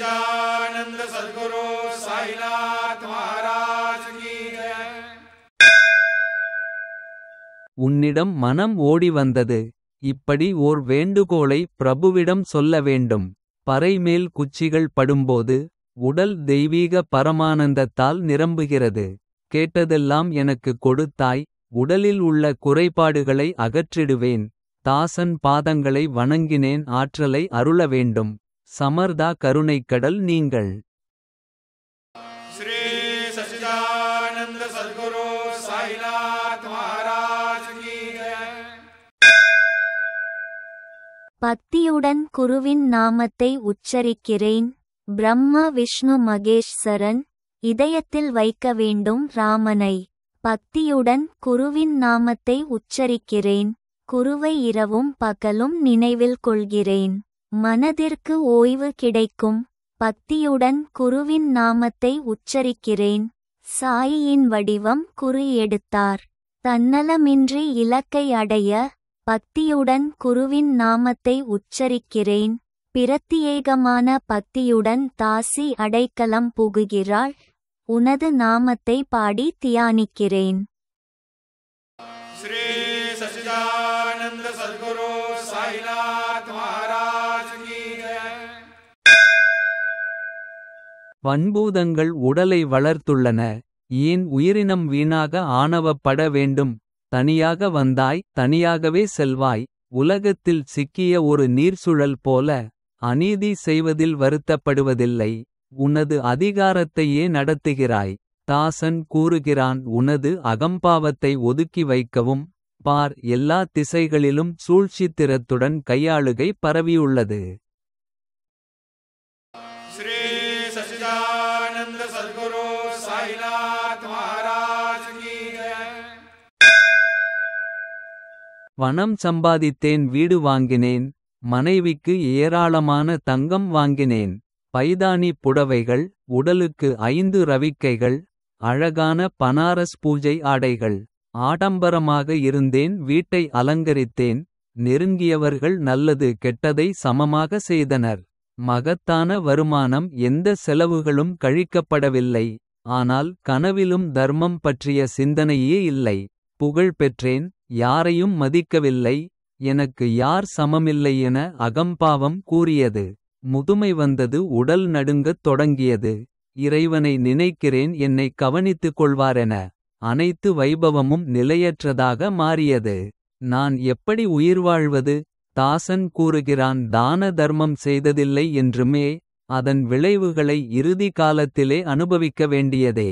सच्चिदानंद सद्गुरु साईनाथ महाराज की जय। உன்னிடம் மனம் ஓடி வந்தது. இப்படி ஓர் வேண்டுகோளை பிரபுவிடம் சொல்ல வேண்டும். பறைமேல் குச்சிகள் படும்போது உடல் தெய்வீக பரமானந்தத்தால் நிரம்புகிறது. கேட்டதெல்லாம் எனக்கு கொடுத்தாய். உடலில் உள்ள குறைபாடுகளை அகற்றிடுவேன். தாசன் பாதங்களை வணங்கினேன். ஆற்றலை அருள வேண்டும். சமர்தா கருணைக்கடல் நீங்கள். श्री सच्चिदानंद सद्गुरु साईनाथ महाराज की जय। பக்தியுடன் குருவின் நாமத்தை உச்சரிக்கிறேன். பிரம்மா விஷ்ணு மகேஸ்வரன். இதயத்தில் வைக்க வேண்டும் ராமனை. பக்தியுடன் குருவின் நாமத்தை உச்சரிக்கிறேன். குருவை இரவும் பகலும் நினைவில் கொள்கிறேன். மனதிற்கு ஓய்வு கிடைக்கும். பக்தியுடன் குருவின் நாமத்தை உச்சரிக்கிறேன். சாயியின் வடிவம் குரு எடுத்தார். தன்னலமின்றி இலக்கை அடைய பக்தியுடன் குருவின் நாமத்தை உச்சரிக்கிறேன். பிரத்தியேகமான பக்தியுடன் தாசி அடைக்கலம் புகுகிறாள். உனது நாமத்தை பாடி தியானிக்கிறேன். श्री सच्चिदानंद सद्गुरु साईनाथ महाराज की जय। வன்பூதங்கள் உடலை வளர்த்துள்ளன. ஏன் உயிரினம் வீணாக ஆணவப்பட வேண்டும். தனியாக வந்தாய் தனியாகவே செல்வாய். உலகத்தில் சிக்கிய ஒரு நீர்சுழல் போல. அநீதி செய்வதில் வருத்தப்படுவதில்லை. உனது அதிகாரத்தையே நடத்துகிறாய். தாசன் கூறுகிறான் உனது அகம்பாவத்தை ஒதுக்கி வைக்கவும். பார் எல்லா திசைகளிலும் சூழ்ச்சித்திரத்துடன் கையாளுகை பரவியுள்ளது. श्री सच्चिदानंद सद्गुरु साईनाथ महाराज की जय। பணம் சம்பாதித்தேன். வீடு வாங்கினேன். மனைவிக்கு ஏராளமான தங்கம் வாங்கினேன். பைதானி புடவைகள். உடலுக்கு 5 ரவிக்கைகள். அழகான பனாரஸ் பூஜை ஆடைகள். ஆடம்பரமாக இருந்தேன். வீட்டை அலங்கரித்தேன். நெருங்கியவர்கள் நல்லது கெட்டதை சமமாக செய்தனர். மகத்தான வருமானம். எந்த செலவுகளும் கழிக்கப்படவில்லை. ஆனால் கனவிலும் தர்மம் பற்றிய சிந்தனையே இல்லை. புகழ் பெற்றேன். யாரையும் மதிக்கவில்லை. எனக்கு யார் சமமில்லை என அகம்பாவம் கூறியது. முதுமை வந்தது. உடல் நடுங்கத் தொடங்கியது. இறைவனை நினைக்கிறேன் என்னை கவனித்துக் கொள்வாரென. அனைத்து வைபவமும் நிலையற்றதாக மாறியது. நான் எப்படி உயிர் வாழ்வது. தாசன் கூறுகிறான் தான தர்மம் செய்ததில்லை என்றுமே. அதன் விளைவுகளை இறுதி காலத்திலே அனுபவிக்க வேண்டியதே.